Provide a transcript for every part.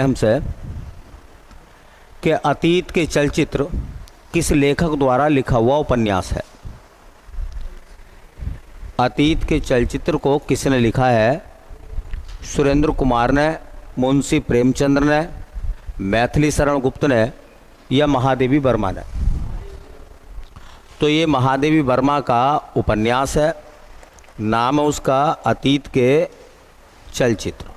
हमसे कि अतीत के चलचित्र किस लेखक द्वारा लिखा हुआ उपन्यास है। अतीत के चलचित्र को किसने लिखा है? सुरेंद्र कुमार ने, मुंशी प्रेमचंद्र ने, मैथिली शरण गुप्त ने या महादेवी वर्मा ने? तो ये महादेवी वर्मा का उपन्यास है, नाम है उसका अतीत के चलचित्र।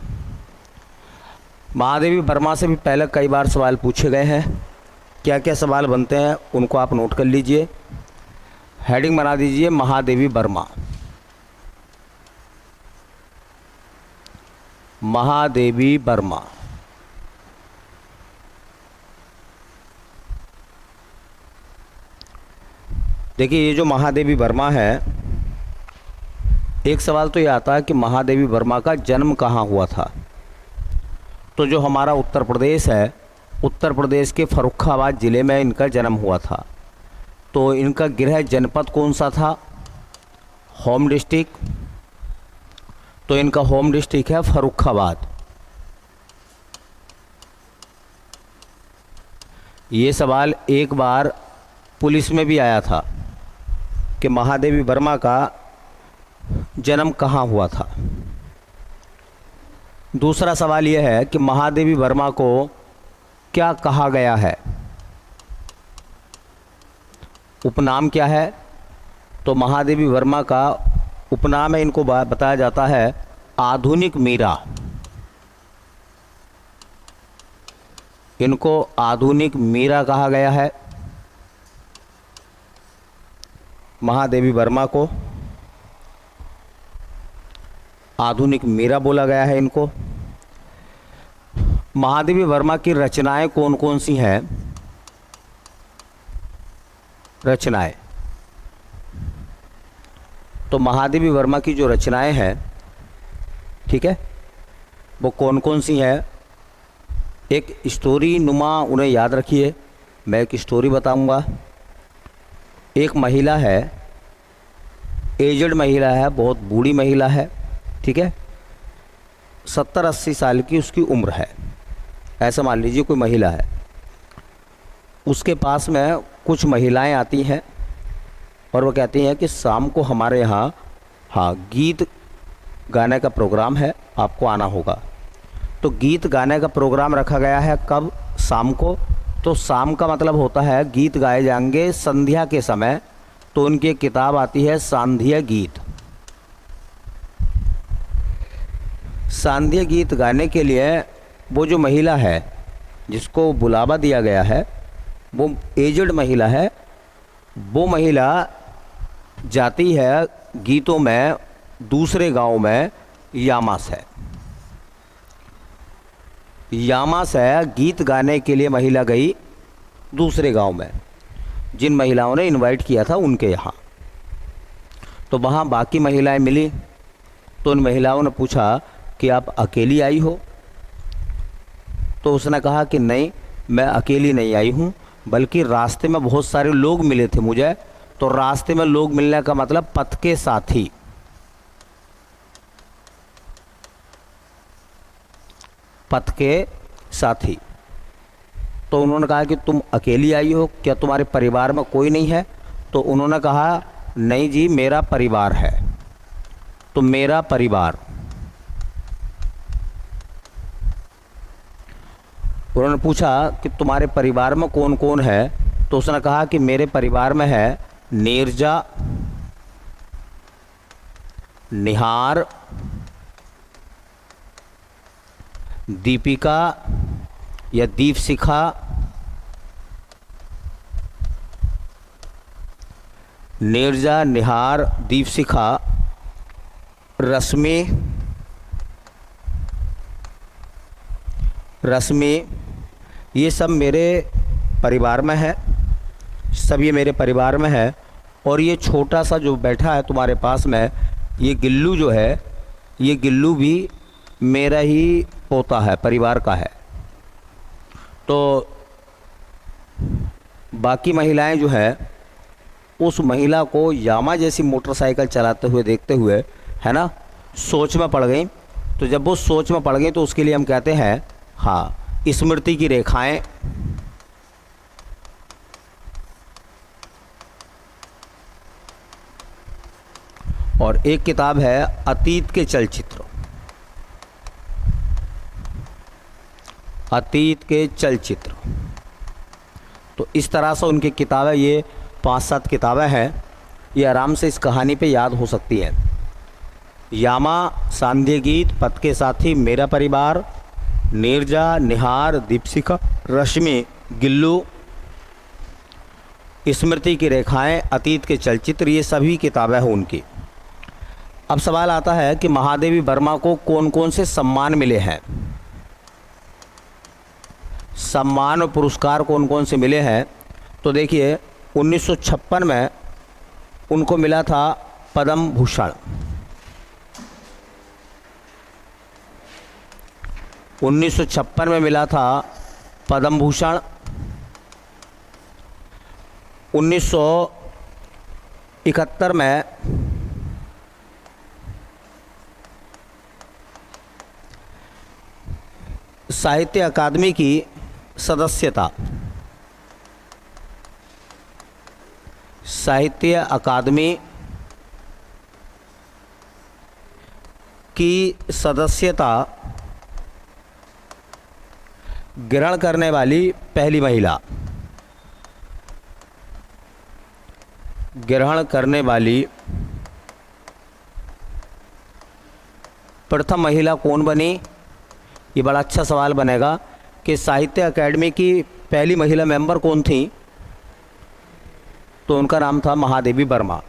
महादेवी वर्मा से भी पहले कई बार सवाल पूछे गए हैं। क्या क्या सवाल बनते हैं उनको आप नोट कर लीजिए। हेडिंग बना दीजिए महादेवी वर्मा। महादेवी वर्मा। देखिए, ये जो महादेवी वर्मा है, एक सवाल तो ये आता है कि महादेवी वर्मा का जन्म कहाँ हुआ था। तो जो हमारा उत्तर प्रदेश है, उत्तर प्रदेश के फर्रुखाबाद ज़िले में इनका जन्म हुआ था। तो इनका गृह जनपद कौन सा था? Home district. तो इनका होम डिस्ट्रिक्ट है फर्रुखाबाद। ये सवाल एक बार पुलिस में भी आया था कि महादेवी वर्मा का जन्म कहाँ हुआ था। दूसरा सवाल यह है कि महादेवी वर्मा को क्या कहा गया है, उपनाम क्या है? तो महादेवी वर्मा का उपनाम है, इनको बताया जाता है आधुनिक मीरा। इनको आधुनिक मीरा कहा गया है। महादेवी वर्मा को आधुनिक मीरा बोला गया है इनको। महादेवी वर्मा की रचनाएं कौन कौन सी हैं? रचनाएं, तो महादेवी वर्मा की जो रचनाएं हैं, ठीक है, वो कौन कौन सी हैं? एक स्टोरी नुमा, उन्हें याद रखिए, मैं एक स्टोरी बताऊंगा। एक महिला है, एजड महिला है, बहुत बूढ़ी महिला है, ठीक है, 70-80 साल की उसकी उम्र है, ऐसा मान लीजिए कोई महिला है। उसके पास में कुछ महिलाएं आती हैं और वो कहती हैं कि शाम को हमारे यहाँ गीत गाने का प्रोग्राम है, आपको आना होगा। तो गीत गाने का प्रोग्राम रखा गया है कब? शाम को। तो शाम का मतलब होता है गीत गाए जाएंगे संध्या के समय। तो उनकी एक किताब आती है सांध्य गीत। सांध्य गीत गाने के लिए वो जो महिला है जिसको बुलावा दिया गया है, वो एजड महिला है। वो महिला जाती है गीतों में दूसरे गांव में, यामास है। यामास है, गीत गाने के लिए महिला गई दूसरे गांव में, जिन महिलाओं ने इनवाइट किया था उनके यहाँ। तो वहाँ बाकी महिलाएं मिली। तो उन महिलाओं ने पूछा कि आप अकेली आई हो? तो उसने कहा कि नहीं, मैं अकेली नहीं आई हूँ, बल्कि रास्ते में बहुत सारे लोग मिले थे मुझे। तो रास्ते में लोग मिलने का मतलब पथ के साथी। पथ के साथी। तो उन्होंने कहा कि तुम अकेली आई हो, क्या तुम्हारे परिवार में कोई नहीं है? तो उन्होंने कहा नहीं जी, मेरा परिवार है। तो मेरा परिवार, उन्होंने पूछा कि तुम्हारे परिवार में कौन कौन है? तो उसने कहा कि मेरे परिवार में है नीरजा, निहार, दीपिका या दीपशिखा, नीरजा, निहार, दीपशिखा, रश्मि, ये सब मेरे परिवार में है। सब ये मेरे परिवार में है। और ये छोटा सा जो बैठा है तुम्हारे पास में, ये गिल्लू जो है, ये गिल्लू भी मेरा ही पोता है, परिवार का है। तो बाकी महिलाएं जो है, उस महिला को यामा जैसी मोटरसाइकिल चलाते हुए देखते हुए, है ना, सोच में पड़ गई। तो जब वो सोच में पड़ गई तो उसके लिए हम कहते हैं हाँ स्मृति की रेखाएं, और एक किताब है अतीत के चलचित्र। अतीत के चलचित्र। तो इस तरह से उनकी किताबें, ये 5-7 किताबें हैं, ये आराम से इस कहानी पे याद हो सकती है। यामा, सांध्य गीत, पथ के साथी, मेरा परिवार, नीरजा, निहार, दीपशिखा, रश्मि, गिल्लू, स्मृति की रेखाएं, अतीत के चलचित्र, ये सभी किताबें हैं उनकी। अब सवाल आता है कि महादेवी वर्मा को कौन कौन से सम्मान मिले हैं। सम्मान और पुरस्कार कौन कौन से मिले हैं, तो देखिए 1956 में उनको मिला था पद्म भूषण। 1956 में मिला था पद्म भूषण। 1971 में साहित्य अकादमी की सदस्यता, साहित्य अकादमी की सदस्यता ग्रहण करने वाली पहली महिला, ग्रहण करने वाली प्रथम महिला कौन बनी। ये बड़ा अच्छा सवाल बनेगा कि साहित्य अकादमी की पहली महिला मेंबर कौन थी, तो उनका नाम था महादेवी वर्मा।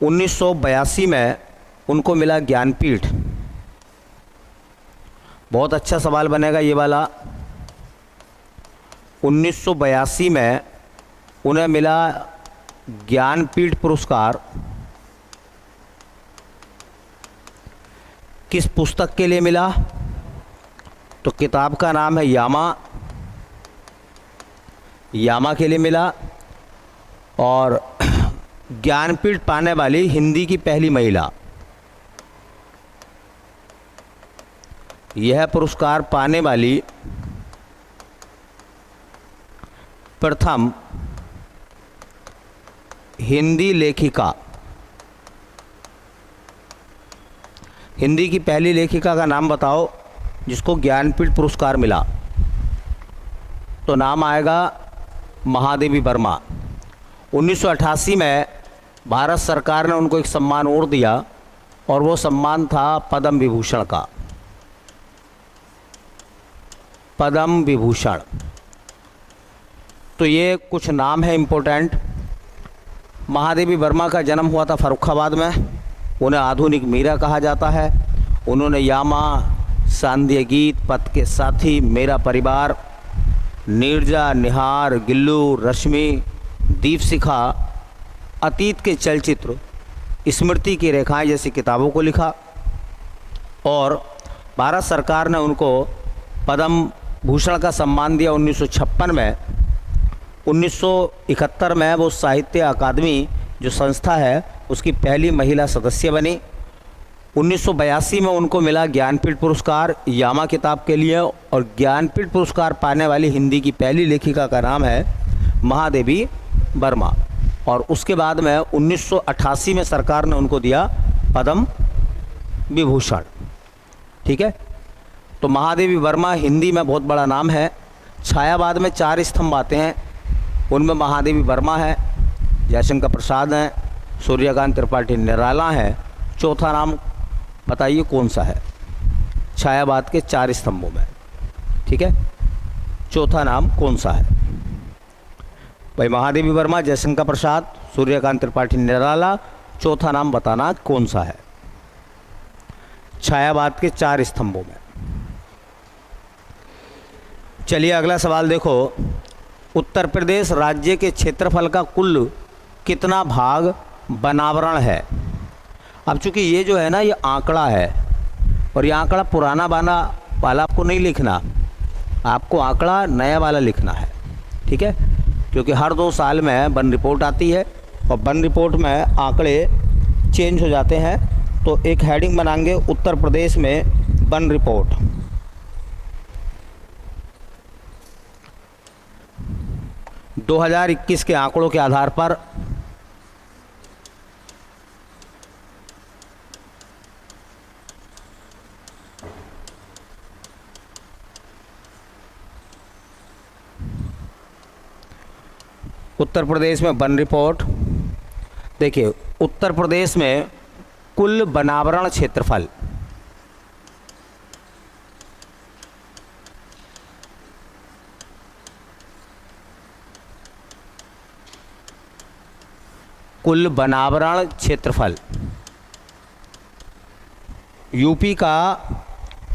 1982 में उनको मिला ज्ञानपीठ। बहुत अच्छा सवाल बनेगा ये वाला। 1982 में उन्हें मिला ज्ञानपीठ पुरस्कार। किस पुस्तक के लिए मिला, तो किताब का नाम है यामा। यामा के लिए मिला। और ज्ञानपीठ पाने वाली हिंदी की पहली महिला। यह पुरस्कार पाने वाली प्रथम हिंदी लेखिका, हिंदी की पहली लेखिका का नाम बताओ जिसको ज्ञानपीठ पुरस्कार मिला, तो नाम आएगा महादेवी वर्मा। 1988 में भारत सरकार ने उनको एक सम्मान और दिया, और वो सम्मान था पद्म विभूषण का। पद्म विभूषण। तो ये कुछ नाम है इम्पोर्टेंट। महादेवी वर्मा का जन्म हुआ था फर्रुखाबाद में। उन्हें आधुनिक मीरा कहा जाता है। उन्होंने यामा, सांध्य गीत, पथ के साथी, मेरा परिवार, नीरजा, निहार, गिल्लू, रश्मि, दीपशिखा, अतीत के चलचित्र, स्मृति की रेखाएं जैसी किताबों को लिखा। और भारत सरकार ने उनको पद्म भूषण का सम्मान दिया 1956 में। 1971 में वो साहित्य अकादमी जो संस्था है उसकी पहली महिला सदस्य बनी। 1982 में उनको मिला ज्ञानपीठ पुरस्कार यामा किताब के लिए, और ज्ञानपीठ पुरस्कार पाने वाली हिंदी की पहली लेखिका का नाम है महादेवी वर्मा। और उसके बाद में 1988 में सरकार ने उनको दिया पद्म विभूषण। ठीक है। तो महादेवी वर्मा हिंदी में बहुत बड़ा नाम है। छायावाद में 4 स्तंभ आते हैं, उनमें महादेवी वर्मा है, जयशंकर प्रसाद हैं, सूर्यकांत त्रिपाठी निराला हैं। चौथा नाम बताइए कौन सा है छायावाद के 4 स्तंभों में। ठीक है, चौथा नाम कौन सा है भाई? महादेवी वर्मा, जयशंकर प्रसाद, सूर्यकांत त्रिपाठी निराला। चौथा नाम बताना कौन सा है छायावाद के 4 स्तंभों में। चलिए अगला सवाल देखो। उत्तर प्रदेश राज्य के क्षेत्रफल का कुल कितना भाग वनावरण है? अब चूंकि ये जो है ना ये आंकड़ा है, और ये आंकड़ा पुराना वाला आपको नहीं लिखना, आपको आंकड़ा नया वाला लिखना है। ठीक है, क्योंकि हर 2 साल में वन रिपोर्ट आती है, और वन रिपोर्ट में आंकड़े चेंज हो जाते हैं। तो एक हेडिंग बनाएंगे उत्तर प्रदेश में वन रिपोर्ट। 2021 के आंकड़ों के आधार पर उत्तर प्रदेश में वन रिपोर्ट। देखिए, उत्तर प्रदेश में कुल वनावरण क्षेत्रफल यूपी का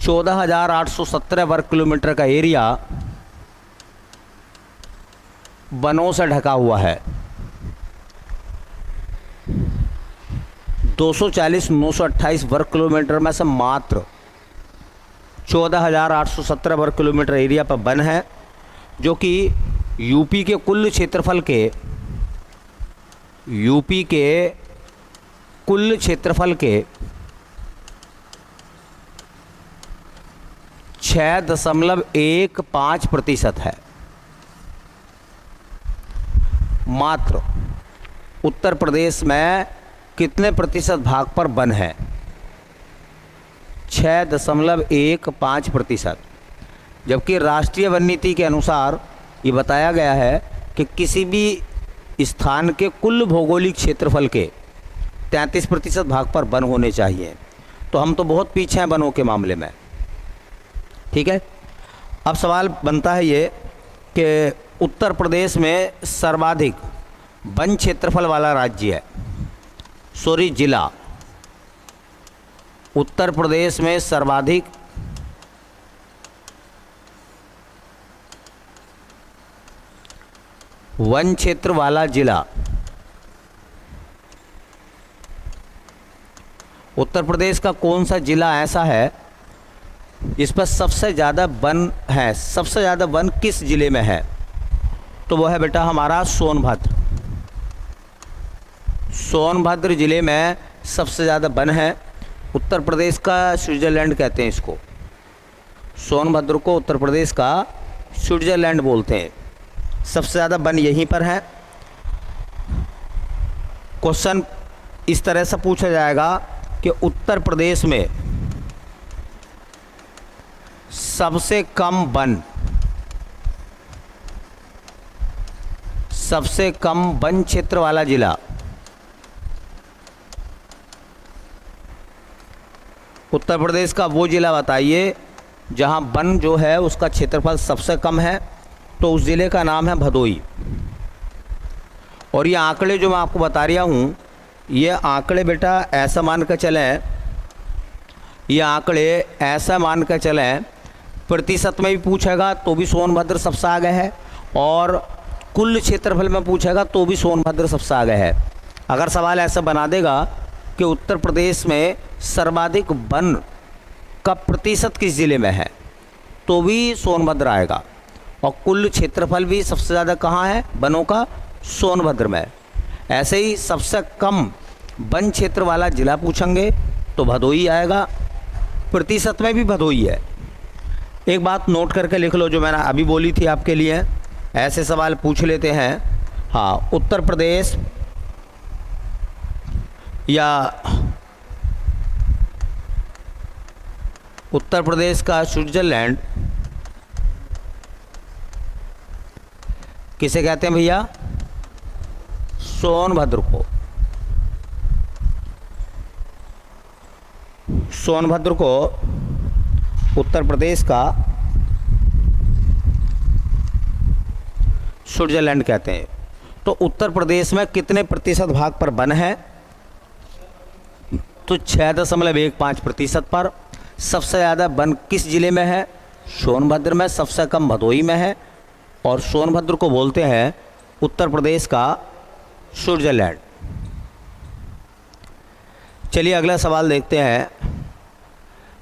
14,817 वर्ग किलोमीटर का एरिया वनों से ढका हुआ है। 240,928 वर्ग किलोमीटर में से मात्र 14,817 वर्ग किलोमीटर एरिया पर वन है, जो कि यूपी के कुल क्षेत्रफल के 6.15% है। मात्र उत्तर प्रदेश में कितने प्रतिशत भाग पर वन है? 6.15%। जबकि राष्ट्रीय वन नीति के अनुसार ये बताया गया है कि किसी भी स्थान के कुल भौगोलिक क्षेत्रफल के 33% भाग पर वन होने चाहिए। तो हम तो बहुत पीछे हैं वनों के मामले में। ठीक है, अब सवाल बनता है ये कि उत्तर प्रदेश में सर्वाधिक वन क्षेत्रफल वाला राज्य है, जिला। उत्तर प्रदेश में सर्वाधिक वन क्षेत्र वाला जिला उत्तर प्रदेश का कौन सा जिला ऐसा है इस पर सबसे ज़्यादा वन है? सबसे ज़्यादा वन किस जिले में है? तो वह है बेटा हमारा सोनभद्र। सोनभद्र जिले में सबसे ज़्यादा वन है। उत्तर प्रदेश का स्विट्ज़रलैंड कहते हैं इसको। सोनभद्र को उत्तर प्रदेश का स्विट्ज़रलैंड बोलते हैं। सबसे ज़्यादा वन यहीं पर है। क्वेश्चन इस तरह से पूछा जाएगा कि उत्तर प्रदेश में सबसे कम वन क्षेत्र वाला जिला। उत्तर प्रदेश का वो जिला बताइए जहां वन जो है उसका क्षेत्रफल सबसे कम है। तो उस ज़िले का नाम है भदोई। और ये आंकड़े जो मैं आपको बता रहा हूँ, ये आंकड़े बेटा ऐसा मान कर चलें, प्रतिशत में भी पूछेगा तो भी सोनभद्र सबसे आगे है, और कुल क्षेत्रफल में पूछेगा तो भी सोनभद्र सबसे आगे है। अगर सवाल ऐसा बना देगा कि उत्तर प्रदेश में सर्वाधिक वन का प्रतिशत किस ज़िले में है, तो भी सोनभद्र आएगा। और कुल क्षेत्रफल भी सबसे ज़्यादा कहाँ है वनों का? सोनभद्र में। ऐसे ही सबसे कम वन क्षेत्र वाला जिला पूछेंगे तो भदोई आएगा। प्रतिशत में भी भदोई है। एक बात नोट करके लिख लो जो मैंने अभी बोली थी आपके लिए। ऐसे सवाल पूछ लेते हैं। हाँ, उत्तर प्रदेश या उत्तर प्रदेश का स्विट्ज़रलैंड किसे कहते हैं भैया? सोनभद्र को। सोनभद्र को उत्तर प्रदेश का स्विट्ज़रलैंड कहते हैं। तो उत्तर प्रदेश में कितने प्रतिशत भाग पर वन है? तो 6.15% पर। सबसे ज़्यादा वन किस जिले में है? सोनभद्र में। सबसे कम भदोई में है। और सोनभद्र को बोलते हैं उत्तर प्रदेश का स्विट्ज़रलैंड। चलिए अगला सवाल देखते हैं।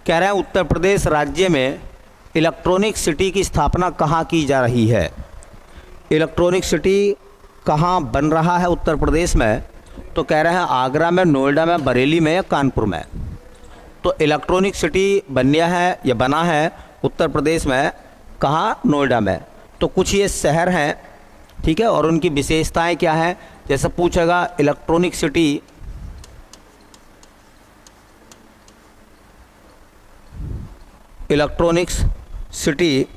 कह रहे हैं उत्तर प्रदेश राज्य में इलेक्ट्रॉनिक सिटी की स्थापना कहाँ की जा रही है? इलेक्ट्रॉनिक सिटी कहाँ बन रहा है उत्तर प्रदेश में? तो कह रहे हैं आगरा में, नोएडा में, बरेली में या कानपुर में। तो इलेक्ट्रॉनिक सिटी बना है उत्तर प्रदेश में। कहाँ? नोएडा में। तो कुछ ये शहर हैं ठीक है, और उनकी विशेषताएं क्या हैं, जैसे पूछेगा इलेक्ट्रॉनिक सिटी, इलेक्ट्रॉनिक्स सिटी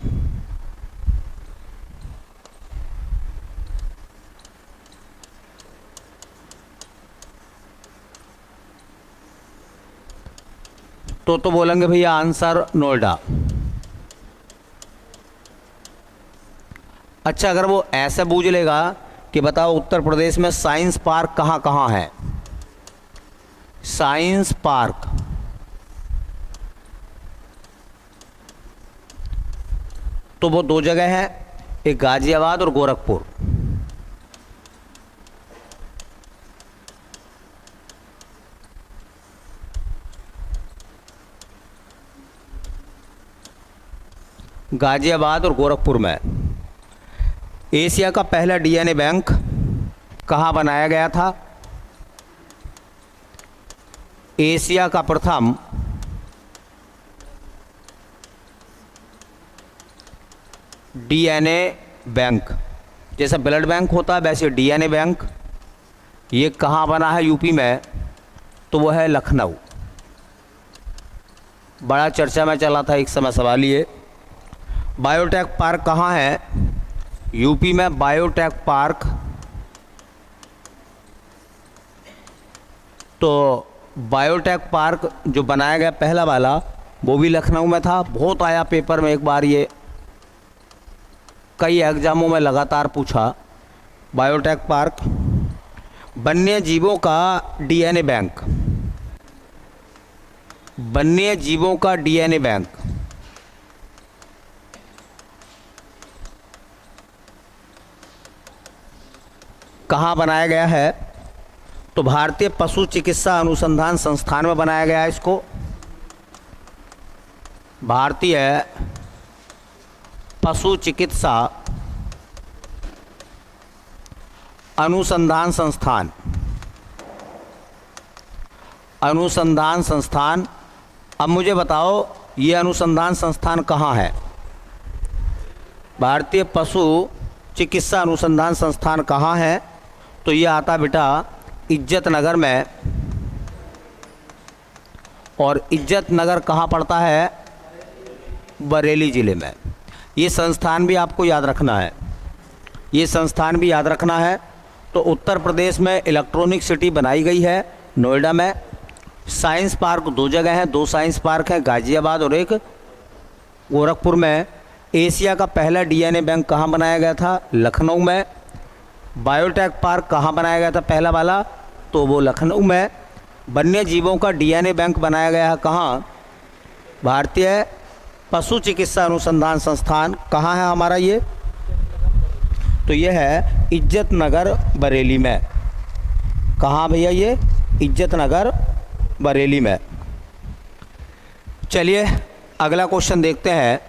तो बोलेंगे भैया आंसर नोएडा। अच्छा, अगर वो ऐसे पूछ लेगा कि बताओ उत्तर प्रदेश में साइंस पार्क कहाँ कहाँ है, साइंस पार्क, तो वो दो जगह है, एक गाजियाबाद और गोरखपुर। गाजियाबाद और गोरखपुर में। एशिया का पहला डीएनए बैंक कहाँ बनाया गया था? एशिया का प्रथम डीएनए बैंक, जैसे ब्लड बैंक होता है वैसे डीएनए बैंक, ये कहाँ बना है यूपी में? तो वो है लखनऊ। बड़ा चर्चा में चला था एक समय सवाल ये। बायोटेक पार्क कहाँ है? यूपी में बायोटेक पार्क, तो बायोटेक पार्क जो बनाया गया पहला वाला वो भी लखनऊ में था। बहुत आया पेपर में एक बार, ये कई एग्जामों में लगातार पूछा। Biotech park. वन्य जीवों का डीएनए बैंक, वन्य जीवों का डीएनए बैंक कहाँ बनाया गया है? तो भारतीय पशु चिकित्सा अनुसंधान संस्थान में बनाया गया है इसको। भारतीय पशु चिकित्सा अनुसंधान संस्थान, अनुसंधान संस्थान। अब मुझे बताओ ये अनुसंधान संस्थान कहाँ है? भारतीय पशु चिकित्सा अनुसंधान संस्थान कहाँ है? तो ये आता बेटा इज्जत नगर में। और इज्जत नगर कहाँ पड़ता है? बरेली ज़िले में। ये संस्थान भी आपको याद रखना है, ये संस्थान भी याद रखना है। तो उत्तर प्रदेश में इलेक्ट्रॉनिक सिटी बनाई गई है नोएडा में। साइंस पार्क दो जगह हैं, दो साइंस पार्क हैं, गाजियाबाद और एक गोरखपुर में। एशिया का पहला डीएनए बैंक कहाँ बनाया गया था? लखनऊ में। बायोटेक पार्क कहाँ बनाया गया था पहला वाला? तो वो लखनऊ में। वन्य जीवों का डीएनए बैंक बनाया गया है कहाँ? भारतीय पशु चिकित्सा अनुसंधान संस्थान कहाँ है हमारा ये? तो ये है इज्जत नगर बरेली में। कहाँ भैया? ये इज्जत नगर बरेली में। चलिए अगला क्वेश्चन देखते हैं।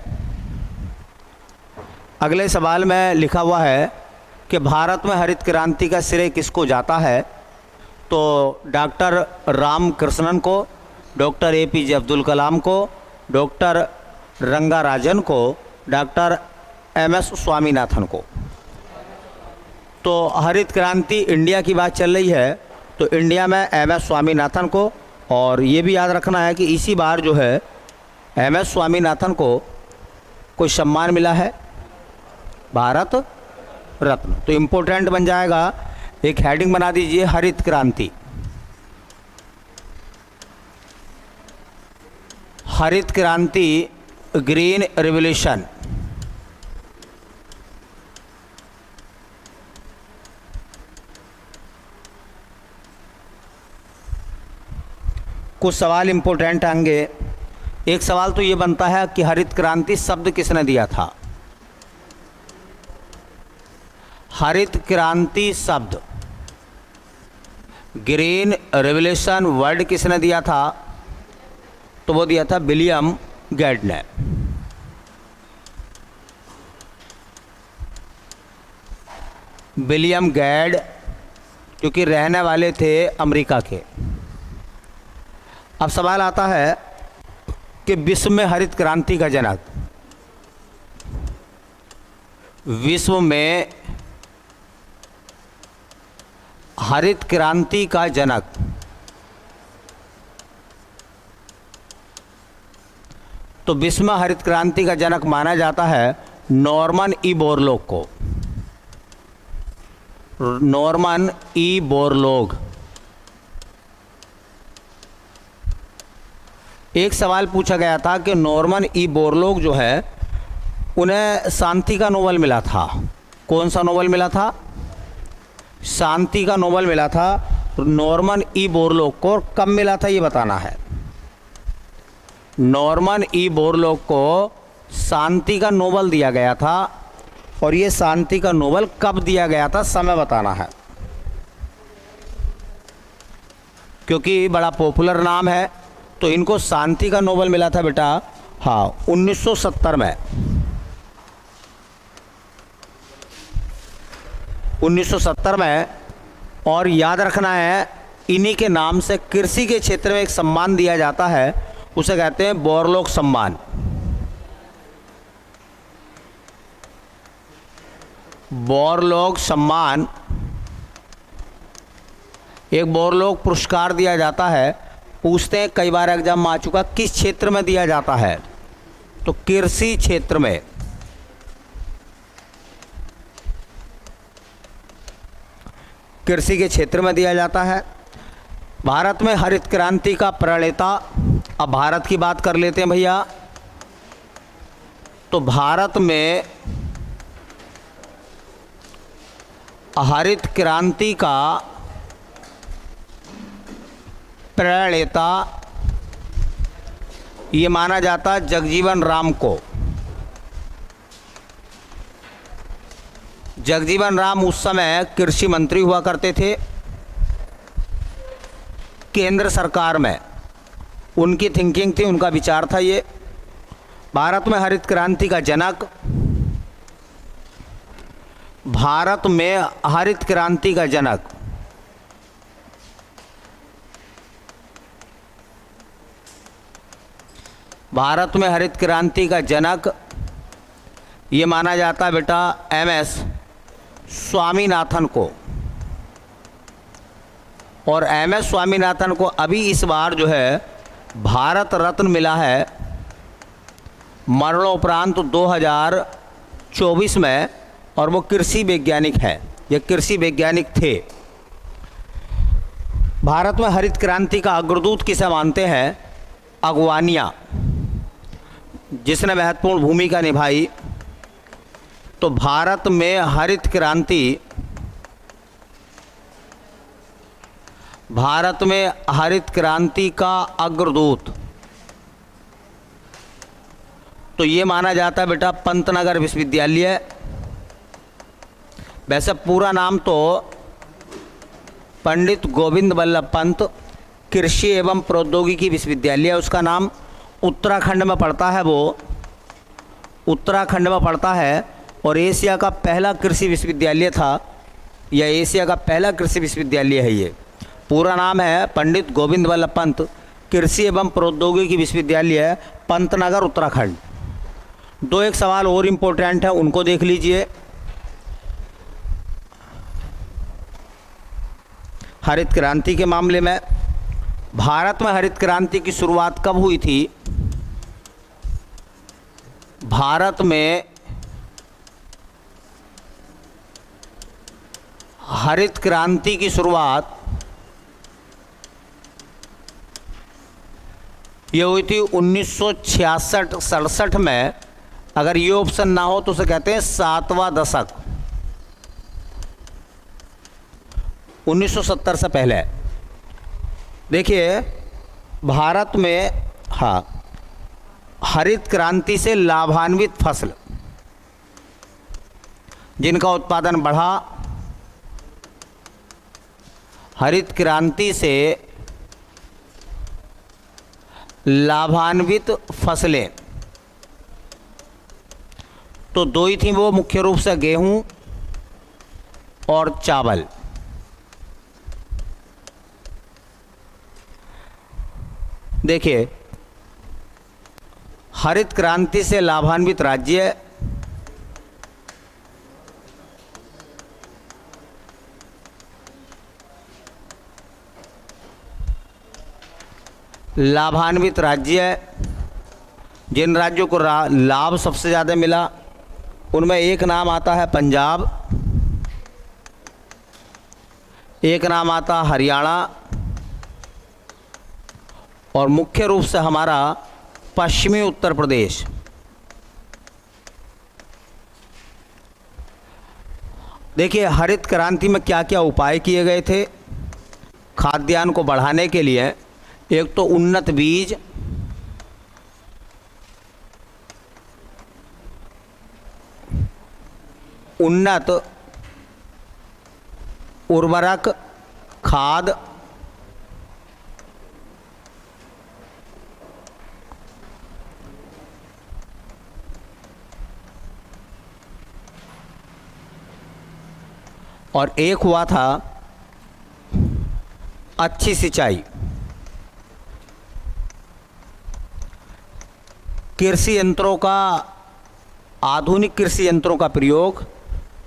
अगले सवाल में लिखा हुआ है कि भारत में हरित क्रांति का श्रेय किसको जाता है? तो डॉक्टर रामकृष्णन को, डॉक्टर एपीजे अब्दुल कलाम को, डॉक्टर रंगाराजन को, डॉक्टर एमएस स्वामीनाथन को। तो हरित क्रांति इंडिया की बात चल रही है तो इंडिया में एमएस स्वामीनाथन को। और ये भी याद रखना है कि इसी बार जो है एमएस स्वामीनाथन को कोई सम्मान मिला है, भारत रत्न। तो इम्पोर्टेंट बन जाएगा, एक हेडिंग बना दीजिए हरित क्रांति। हरित क्रांति, ग्रीन रिवॉल्यूशन। कुछ सवाल इम्पोर्टेंट आएंगे। एक सवाल तो ये बनता है कि हरित क्रांति शब्द किसने दिया था? हरित क्रांति शब्द, ग्रीन रिवॉल्यूशन वर्ड किसने दिया था? तो वो दिया था विलियम गेट ने। विलियम गेट क्योंकि रहने वाले थे अमेरिका के। अब सवाल आता है कि विश्व में हरित क्रांति का जनक, विश्व में हरित क्रांति का जनक। तो विश्व में हरित क्रांति का जनक माना जाता है नॉर्मन ई बोरलॉग को। Norman E Borlaug. एक सवाल पूछा गया था कि नॉर्मन ई बोरलॉग जो है उन्हें शांति का नोबेल मिला था। कौन सा नोबेल मिला था? शांति का नोबेल मिला था नॉर्मन ई बोरलॉग को। कब मिला था ये बताना है। नॉर्मन ई बोरलॉग को शांति का नोबेल दिया गया था और ये शांति का नोबेल कब दिया गया था समय बताना है, क्योंकि बड़ा पॉपुलर नाम है। तो इनको शांति का नोबेल मिला था बेटा, हाँ, 1970 में। 1970 में। और याद रखना है इन्हीं के नाम से कृषि के क्षेत्र में एक सम्मान दिया जाता है, उसे कहते हैं बोरलॉग सम्मान। बोरलॉग सम्मान एक बोरलॉग पुरस्कार दिया जाता है। पूछते हैं कई बार एग्जाम में आ चुका, किस क्षेत्र में दिया जाता है? तो कृषि क्षेत्र में। कृषि के क्षेत्र में दिया जाता है। भारत में हरित क्रांति का प्रणेता, अब भारत की बात कर लेते हैं भैया। तो भारत में हरित क्रांति का प्रणेता ये माना जाता है जगजीवन राम को। जगजीवन राम उस समय कृषि मंत्री हुआ करते थे केंद्र सरकार में। उनकी थिंकिंग थी, उनका विचार था ये। भारत में हरित क्रांति का जनक, भारत में हरित क्रांति का जनक भारत में हरित क्रांति का जनक ये माना जाता है बेटा MS स्वामीनाथन को। और MS स्वामीनाथन को अभी इस बार जो है भारत रत्न मिला है मरणोपरांत 2024 में, और वो कृषि वैज्ञानिक है, ये कृषि वैज्ञानिक थे। भारत में हरित क्रांति का अग्रदूत किसे मानते हैं? अगवानिया, जिसने महत्वपूर्ण भूमिका निभाई। तो भारत में हरित क्रांति, भारत में हरित क्रांति का अग्रदूत तो ये माना जाता है बेटा पंतनगर विश्वविद्यालय। वैसे पूरा नाम तो पंडित गोविंद बल्लभ पंत कृषि एवं प्रौद्योगिकी विश्वविद्यालय, उसका नाम उत्तराखंड में पड़ता है, वो उत्तराखंड में पड़ता है। और एशिया का पहला कृषि विश्वविद्यालय था, या एशिया का पहला कृषि विश्वविद्यालय है ये। पूरा नाम है पंडित गोविंद बल्लभ पंत कृषि एवं प्रौद्योगिकी विश्वविद्यालय, पंतनगर, उत्तराखंड। दो एक सवाल और इम्पोर्टेंट है, उनको देख लीजिए। हरित क्रांति के मामले में भारत में हरित क्रांति की शुरुआत कब हुई थी? भारत में हरित क्रांति की शुरुआत ये हुई थी 1966-67 में। अगर ये ऑप्शन ना हो तो उसे कहते हैं 7वां दशक, 1970 से पहले। देखिए भारत में, हाँ, हरित क्रांति से लाभान्वित फसल जिनका उत्पादन बढ़ा, हरित क्रांति से लाभान्वित फसलें तो दो ही थी, वो मुख्य रूप से गेहूं और चावल। देखिए हरित क्रांति से लाभान्वित राज्य लाभान्वित राज्य, जिन राज्यों को लाभ सबसे ज़्यादा मिला उनमें एक नाम आता है पंजाब, एक नाम आता हरियाणा और मुख्य रूप से हमारा पश्चिमी उत्तर प्रदेश। देखिए हरित क्रांति में क्या क्या उपाय किए गए थे खाद्यान्न को बढ़ाने के लिए। एक तो उन्नत बीज, उन्नत उर्वरक, खाद, और एक हुआ था अच्छी सिंचाई। कृषि यंत्रों का, आधुनिक कृषि यंत्रों का प्रयोग,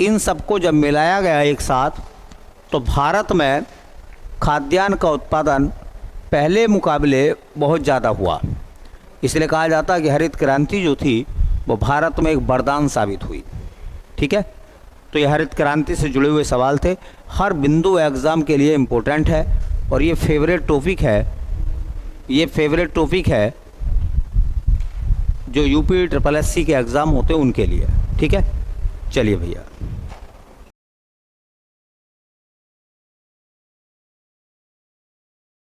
इन सबको जब मिलाया गया एक साथ तो भारत में खाद्यान्न का उत्पादन पहले मुकाबले बहुत ज़्यादा हुआ। इसलिए कहा जाता है कि हरित क्रांति जो थी वो भारत में एक वरदान साबित हुई। ठीक है, तो ये हरित क्रांति से जुड़े हुए सवाल थे। हर बिंदु एग्ज़ाम के लिए इम्पोर्टेंट है और ये फेवरेट टॉपिक है, जो यूपी SSC के एग्ज़ाम होते हैं उनके लिए। ठीक है, चलिए भैया।